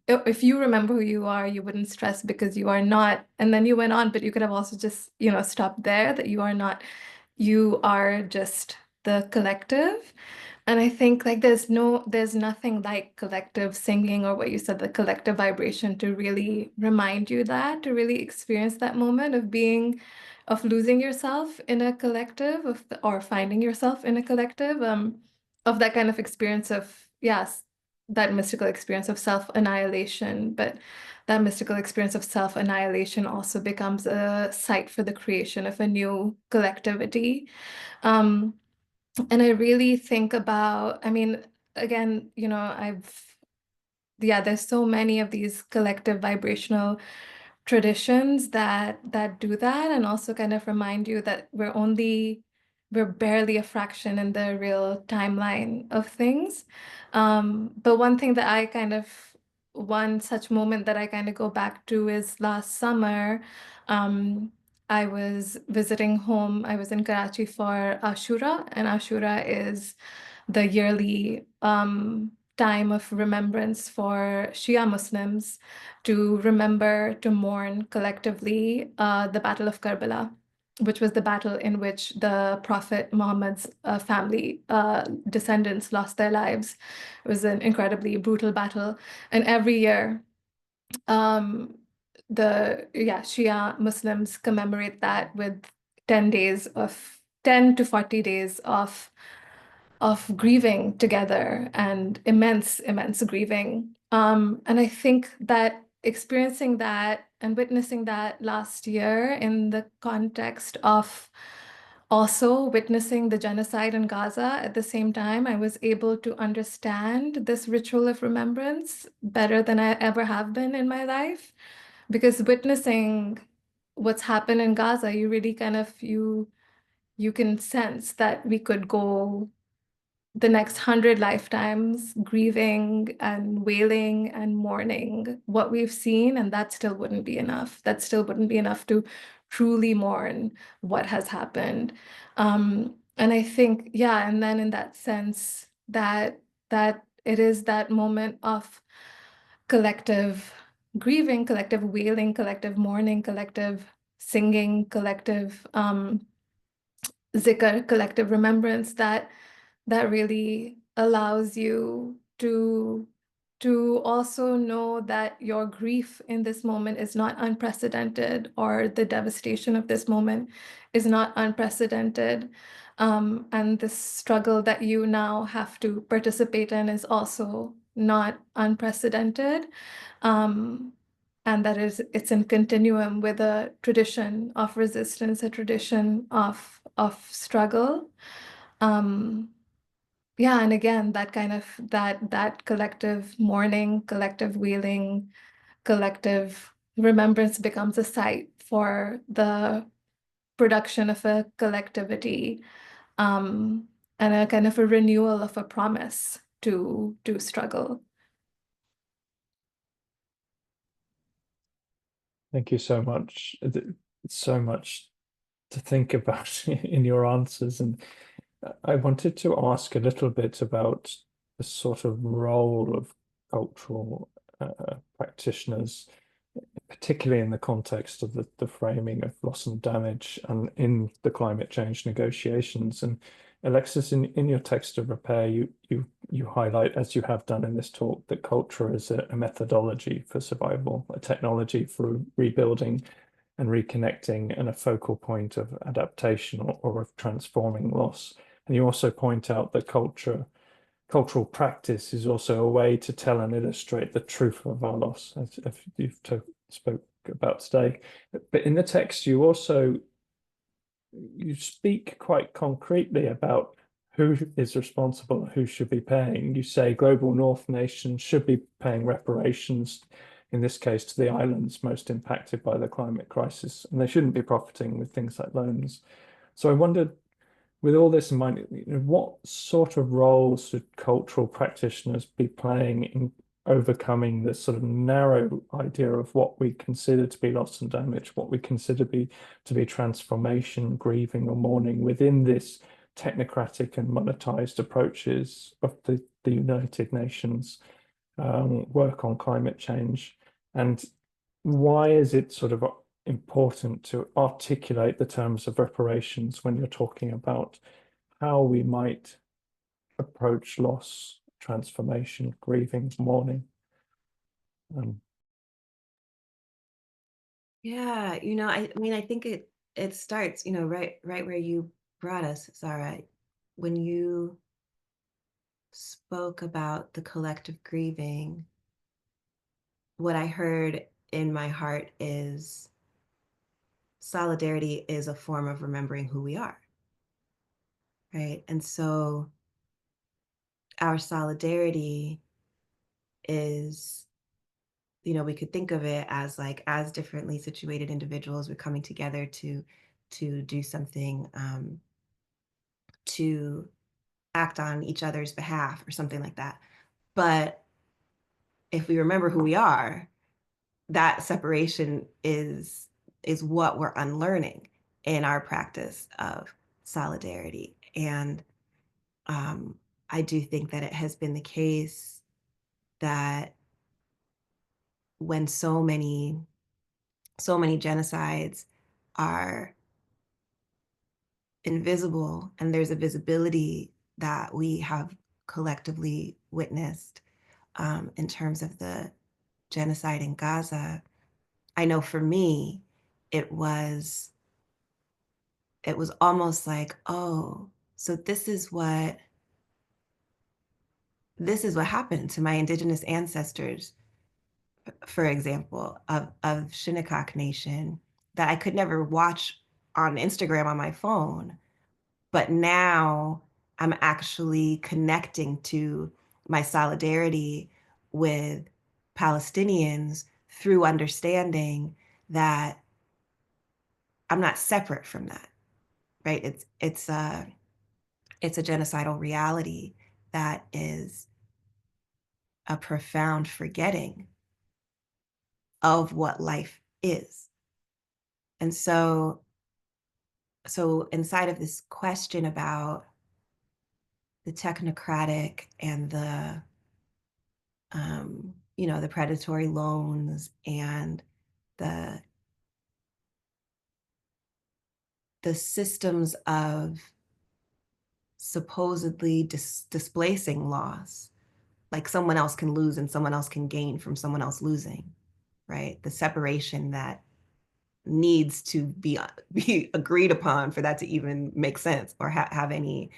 if you remember who you are, you wouldn't stress because you are not. And then you went on, but you could have also just, stopped there, that you are not, you are just the collective. And I think like there's nothing like collective singing, or what you said, the collective vibration, to really remind you that, to really experience that moment of losing yourself in a collective, or finding yourself in a collective, of that kind of experience of, yes, that mystical experience of self-annihilation. But that mystical experience of self-annihilation also becomes a site for the creation of a new collectivity. And I really think about, I mean, again, there's so many of these collective vibrational traditions that do that, and also kind of remind you that we're barely a fraction in the real timeline of things. But one such moment that I kind of go back to is last summer. I was visiting home. I was in Karachi for Ashura, and Ashura is the yearly time of remembrance for Shia Muslims, to remember, to mourn collectively the Battle of Karbala, which was the battle in which the Prophet Muhammad's family descendants lost their lives. It was an incredibly brutal battle. And every year, Shia Muslims commemorate that with 10 to 40 days of grieving together, and immense grieving. And I think that experiencing that and witnessing that last year, in the context of also witnessing the genocide in Gaza at the same time, I was able to understand this ritual of remembrance better than I ever have been in my life. Because witnessing what's happened in Gaza, you really kind of, you can sense that we could go the next 100 lifetimes grieving and wailing and mourning what we've seen, and that still wouldn't be enough. That still wouldn't be enough to truly mourn what has happened. And I think, yeah, and then in that sense, that it is that moment of collective grieving, collective wailing, collective mourning, collective singing, collective zikr, collective remembrance, that really allows you to also know that your grief in this moment is not unprecedented, or the devastation of this moment is not unprecedented. And the struggle that you now have to participate in is also not unprecedented. And it's in continuum with a tradition of resistance, a tradition of struggle. Yeah, and again, that kind of that collective mourning, collective wailing, collective remembrance becomes a site for the production of a collectivity, and a kind of a renewal of a promise to struggle. Thank you so much. It's so much to think about in your answers. And I wanted to ask a little bit about the sort of role of cultural practitioners particularly in the context of the framing of loss and damage and in the climate change negotiations. And Alexis, in your text of repair, you highlight, as you have done in this talk, that culture is a methodology for survival, a technology for rebuilding and reconnecting, and a focal point of adaptation or of transforming loss. And you also point out that cultural practice is also a way to tell and illustrate the truth of our loss, as you've spoke about today. But in the text, you speak quite concretely about who is responsible, who should be paying. You say global North nations should be paying reparations, in this case to the islands most impacted by the climate crisis, and they shouldn't be profiting with things like loans. So I wondered, with all this in mind, what sort of roles should cultural practitioners be playing in overcoming this sort of narrow idea of what we consider to be loss and damage, what we consider to be transformation, grieving, or mourning within this technocratic and monetized approaches of the United Nations work on climate change? And why is it sort of important to articulate the terms of reparations when you're talking about how we might approach loss, transformation, grieving, mourning? Yeah, I mean, I think it starts, right where you brought us, Zara, when you spoke about the collective grieving. What I heard in my heart is solidarity is a form of remembering who we are, right? And so our solidarity is, we could think of it as like, as differently situated individuals, we're coming together to do something, to act on each other's behalf or something like that. But if we remember who we are, that separation is what we're unlearning in our practice of solidarity. And I do think that it has been the case that when so many genocides are invisible, and there's a visibility that we have collectively witnessed, in terms of the genocide in Gaza. I know for me, it was almost like, oh, so this is what happened to my indigenous ancestors, for example, of Shinnecock Nation, that I could never watch on Instagram on my phone. But now I'm actually connecting to my solidarity with Palestinians through understanding that I'm not separate from that, right? It's a genocidal reality that is a profound forgetting of what life is. And so inside of this question about the technocratic and the predatory loans and the systems of supposedly displacing loss, like someone else can lose and someone else can gain from someone else losing, right? The separation that needs to be agreed upon for that to even make sense or have any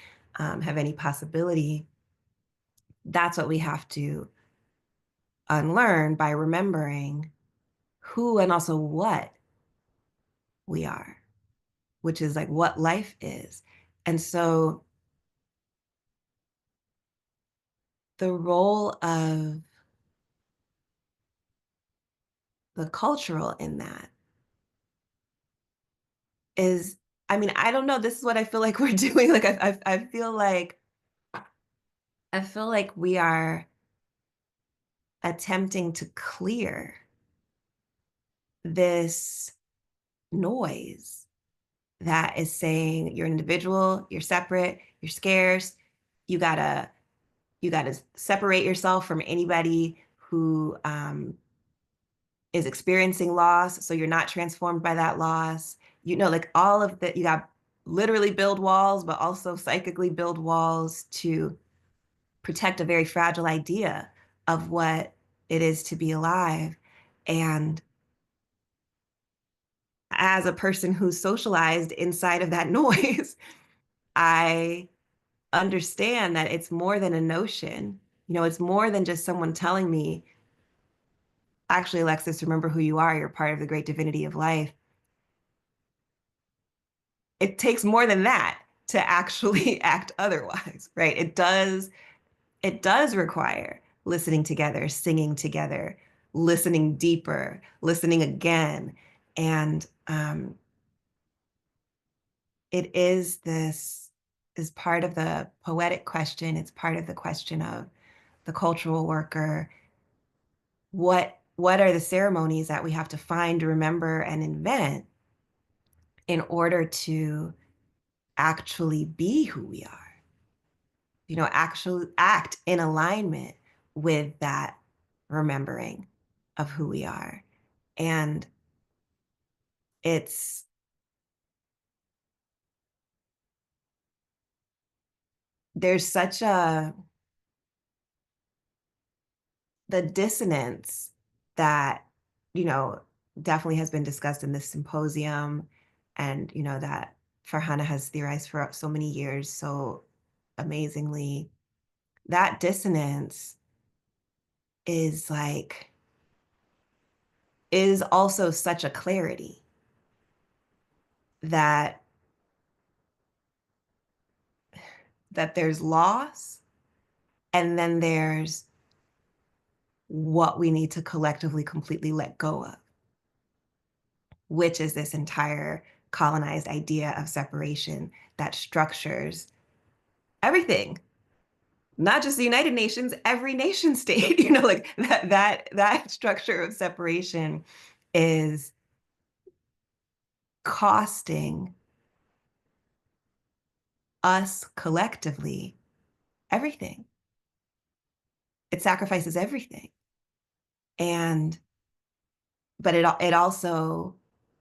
possibility. That's what we have to unlearn by remembering who and also what we are, which is like what life is. And so the role of the cultural in that is, I mean, I don't know, this is what I feel like we're doing. Like I feel like we are attempting to clear this noise that is saying you're an individual, you're separate, you're scarce, you gotta separate yourself from anybody who is experiencing loss, so you're not transformed by that loss. You know, like all of that, you got literally build walls, but also psychically build walls to protect a very fragile idea of what it is to be alive. And as a person who's socialized inside of that noise, I understand that it's more than a notion. You know, it's more than just someone telling me, actually, Alexis, remember who you are. You're part of the great divinity of life. It takes more than that to actually act otherwise, right? It does require listening together, singing together, listening deeper, listening again. And it is part of the poetic question. It's part of the question of the cultural worker. What are the ceremonies that we have to find, remember, and invent in order to actually be who we are? You know, actually act in alignment with that remembering of who we are. And it's there's such the dissonance that, you know, definitely has been discussed in this symposium, and, you know, that Farhana has theorized for so many years so amazingly. That dissonance is like, is also such a clarity that there's loss, and then there's what we need to collectively completely let go of, which is this entire colonized idea of separation that structures everything, not just the United Nations, every nation state. You know, like that structure of separation is costing us collectively everything. It sacrifices everything. And but it also,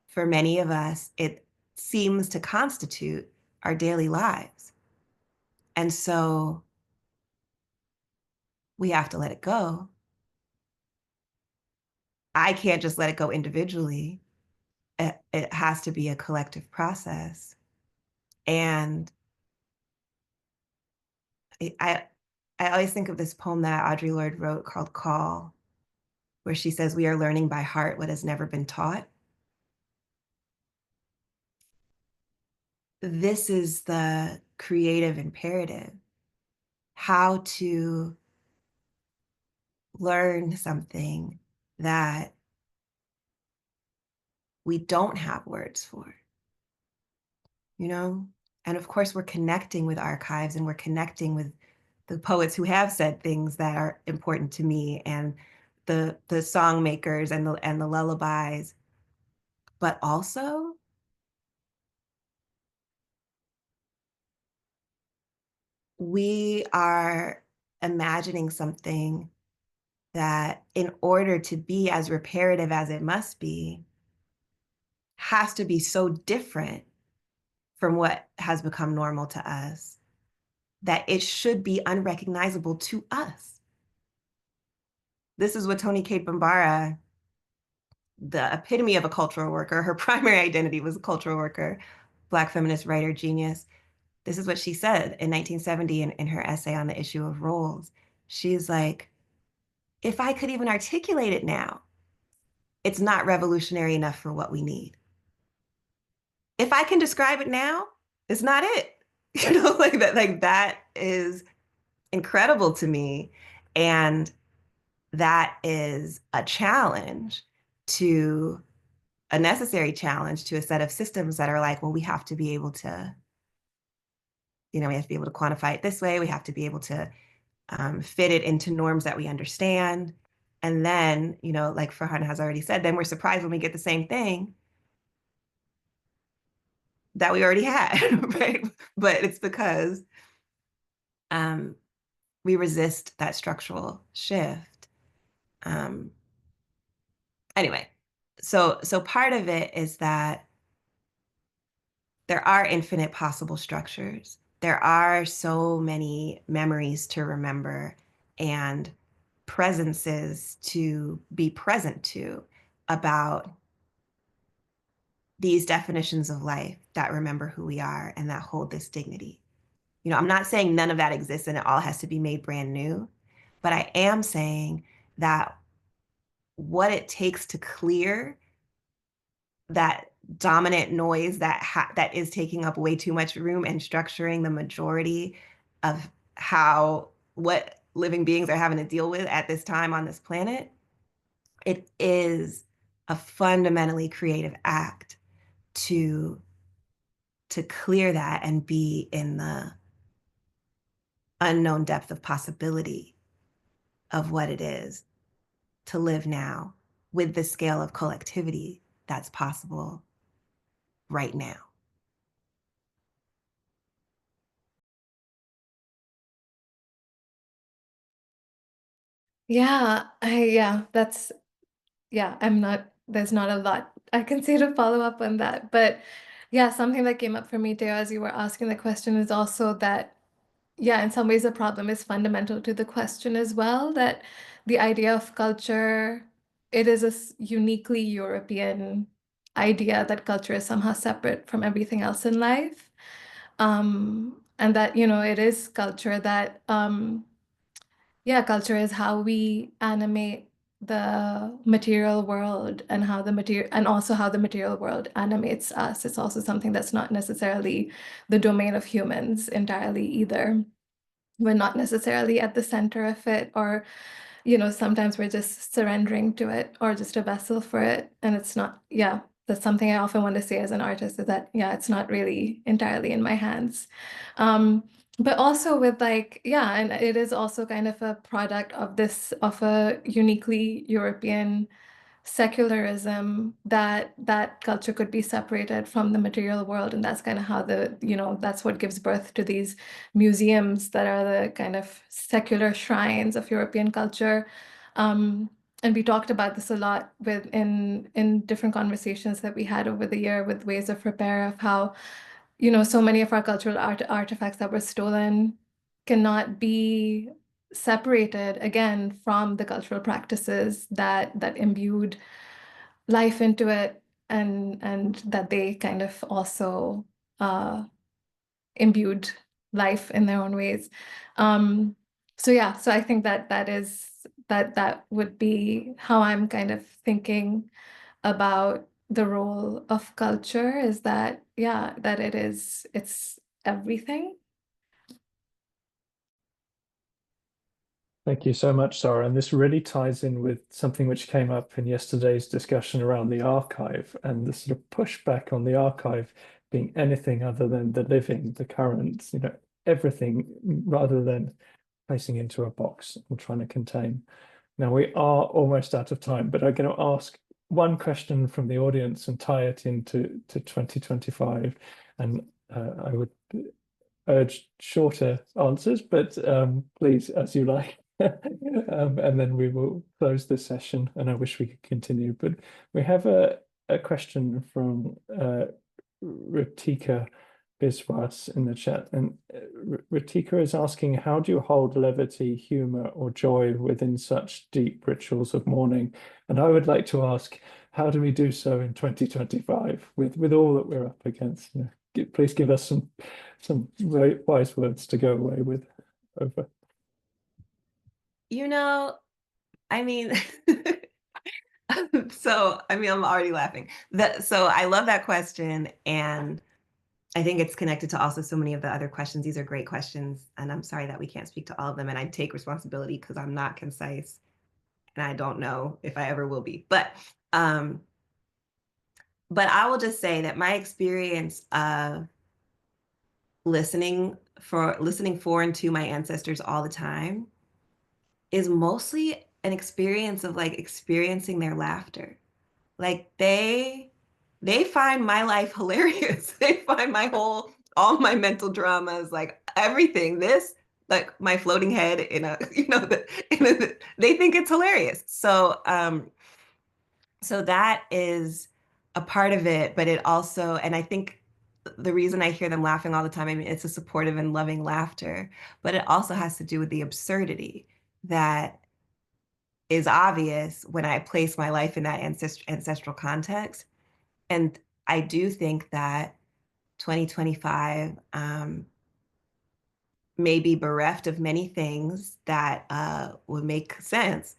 for many of us, it seems to constitute our daily lives. And so we have to let it go. I can't just let it go individually. It has to be a collective process. And I always think of this poem that Audre Lorde wrote called Call, where she says, "We are learning by heart what has never been taught." This is the creative imperative, how to learn something that we don't have words for, you know? And of course, we're connecting with archives, and we're connecting with the poets who have said things that are important to me, and the song makers and the lullabies. But also, we are imagining something that, in order to be as reparative as it must be, has to be so different from what has become normal to us that it should be unrecognizable to us. This is what Toni Cade Bambara, the epitome of a cultural worker, her primary identity was a cultural worker, Black feminist writer, genius. This is what she said in 1970 in her essay on the issue of roles. She's like, if I could even articulate it now, it's not revolutionary enough for what we need. If I can describe it now, it's not it. You know, like that is incredible to me. And that is a challenge, to a necessary challenge to a set of systems that are like, well, we have to be able to, you know, we have to be able to quantify it this way. We have to be able to fit it into norms that we understand. And then, you know, like Farhana has already said, then we're surprised when we get the same thing that we already had, right? But it's because we resist that structural shift. And anyway, so part of it is that there are infinite possible structures. There are so many memories to remember and presences to be present to about these definitions of life that remember who we are and that hold this dignity. You know, I'm not saying none of that exists and it all has to be made brand new, but I am saying that what it takes to clear that dominant noise that is taking up way too much room and structuring the majority of what living beings are having to deal with at this time on this planet, it is a fundamentally creative act to clear that and be in the unknown depth of possibility of what it is to live now with the scale of collectivity that's possible right now. Yeah, there's not a lot I can say to follow up on that. But yeah, something that came up for me, Teo, as you were asking the question is also that, yeah, in some ways the problem is fundamental to the question as well, that the idea of culture, it is a uniquely European idea that culture is somehow separate from everything else in life. And that, it is culture that, yeah, culture is how we animate the material world and also how the material world animates us. It's also something that's not necessarily the domain of humans entirely either. We're not necessarily at the center of it, or sometimes we're just surrendering to it or just a vessel for it. And it's not, yeah, that's something I often want to say as an artist, is that, yeah, it's not really entirely in my hands. But also with, like, yeah, and it is also kind of a product of a uniquely European secularism, that culture could be separated from the material world. And that's kind of how that's what gives birth to these museums that are the kind of secular shrines of European culture. And we talked about this a lot in different conversations that we had over the year with Ways of Repair, of how, so many of our cultural artifacts that were stolen cannot be separated again from the cultural practices that imbued life into it, and that they kind of also imbued life in their own ways. So yeah, so I think that would be how I'm kind of thinking about the role of culture, is that, yeah, that it's everything. Thank you so much, Sarah. And this really ties in with something which came up in yesterday's discussion around the archive and the sort of pushback on the archive being anything other than the living, the current, everything, rather than placing into a box or trying to contain. Now we are almost out of time, but I'm going to ask one question from the audience and tie it into 2025. And I would urge shorter answers, but please, as you like. And then we will close this session, and I wish we could continue. But we have a question from Ritika Biswas in the chat. And Ritika is asking, how do you hold levity, humor, or joy within such deep rituals of mourning? And I would like to ask, how do we do so in 2025 with all that we're up against? Please give us some very wise words to go away with. Over. I mean, I'm already laughing. So I love that question. And I think it's connected to also so many of the other questions. These are great questions. And I'm sorry that we can't speak to all of them. And I take responsibility because I'm not concise. And I don't know if I ever will be. But I will just say that my experience of listening for and to my ancestors all the time is mostly an experience of like experiencing their laughter. Like they find my life hilarious. They find all my mental dramas, like everything, like my floating head in a, they think it's hilarious. So So that is a part of it, but it also, and I think the reason I hear them laughing all the time, I mean, it's a supportive and loving laughter, but it also has to do with the absurdity that is obvious when I place my life in that ancestral context. And I do think that 2025 may be bereft of many things that would make sense,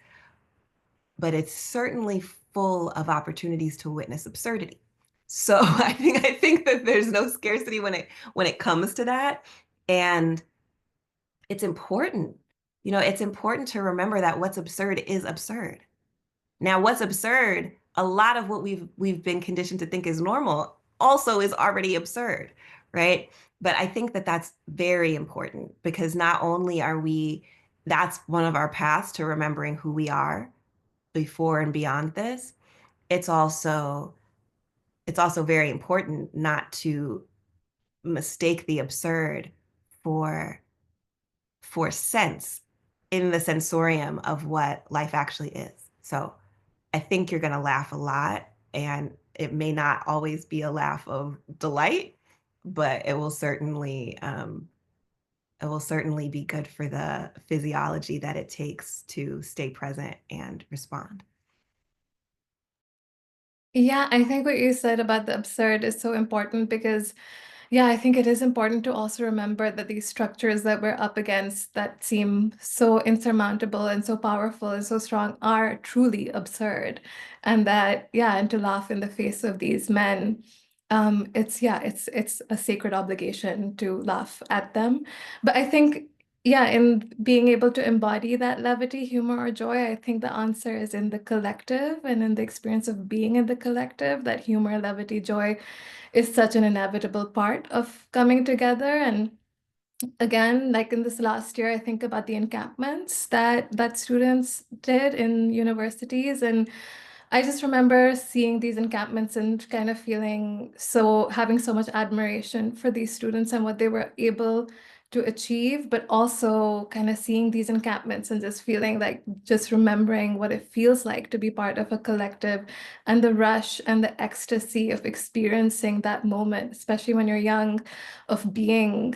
but it's certainly full of opportunities to witness absurdity. So I think that there's no scarcity when it comes to that. And it's important. You know, it's important to remember that what's absurd is absurd. Now, what's absurd, a lot of what we've been conditioned to think is normal also is already absurd, right? But I think that that's very important because not only are we, that's one of our paths to remembering who we are before and beyond this. It's also very important not to mistake the absurd for sense in the sensorium of what life actually is. So I think you're going to laugh a lot, and it may not always be a laugh of delight, but it will certainly be good for the physiology that it takes to stay present and respond. Yeah, I think what you said about the absurd is so important because, yeah, I think it is important to also remember that these structures that we're up against that seem so insurmountable and so powerful and so strong are truly absurd. And that, yeah, and to laugh in the face of these men, it's a sacred obligation to laugh at them. But I think, yeah, in being able to embody that levity, humor, or joy, I think the answer is in the collective and in the experience of being in the collective, that humor, levity, joy is such an inevitable part of coming together. And again, like in this last year, I think about the encampments that students did in universities, and I just remember seeing these encampments and kind of having so much admiration for these students and what they were able to achieve, but also kind of seeing these encampments and just feeling like just remembering what it feels like to be part of a collective and the rush and the ecstasy of experiencing that moment, especially when you're young, of being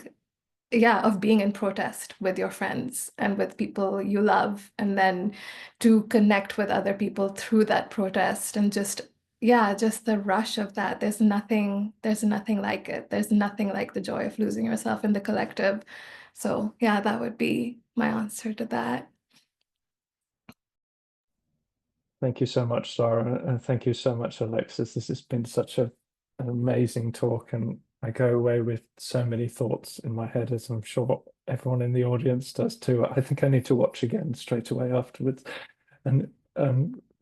in protest with your friends and with people you love, and then to connect with other people through that protest and just the rush of that. There's nothing like it. There's nothing like the joy of losing yourself in the collective. So yeah, that would be my answer to that. Thank you so much, Sarah, and thank you so much, Alexis. This has been such an amazing talk, and I go away with so many thoughts in my head, as I'm sure everyone in the audience does too. I think I need to watch again straight away afterwards. And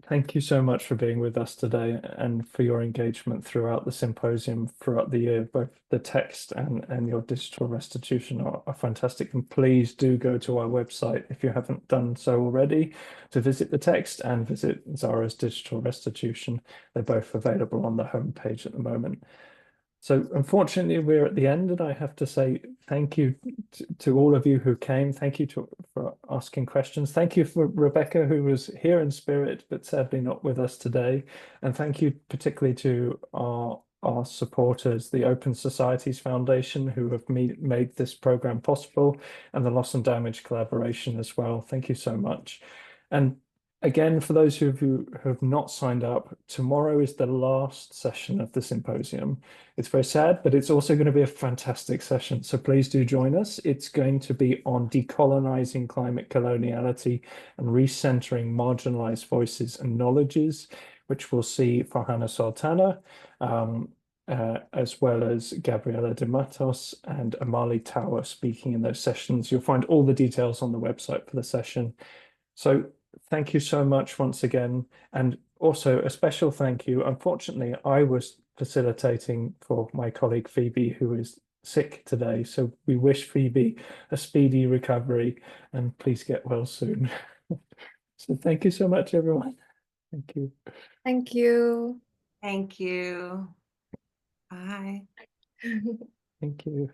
thank you so much for being with us today and for your engagement throughout the symposium throughout the year. Both the text and your digital restitution are fantastic. And please do go to our website if you haven't done so already to visit the text and visit Zara's digital restitution. They're both available on the homepage at the moment. So unfortunately, we're at the end, and I have to say thank you to all of you who came. Thank you for asking questions. Thank you for Rebecca, who was here in spirit, but sadly not with us today. And thank you particularly to our supporters, the Open Societies Foundation, who have made this program possible, and the Loss and Damage Collaboration as well. Thank you so much. And again, for those who have not signed up, tomorrow is the last session of the symposium. It's very sad, but it's also going to be a fantastic session. So please do join us. It's going to be on decolonizing climate coloniality and recentering marginalized voices and knowledges, which we'll see Farhana Sultana, as well as Gabriela de Matos and Amali Tower speaking in those sessions. You'll find all the details on the website for the session. So thank you so much once again. And also a special thank you. Unfortunately, I was facilitating for my colleague Phoebe, who is sick today. So we wish Phoebe a speedy recovery, and please get well soon. So thank you so much, everyone. Thank you. Thank you. Thank you. Bye. Thank you.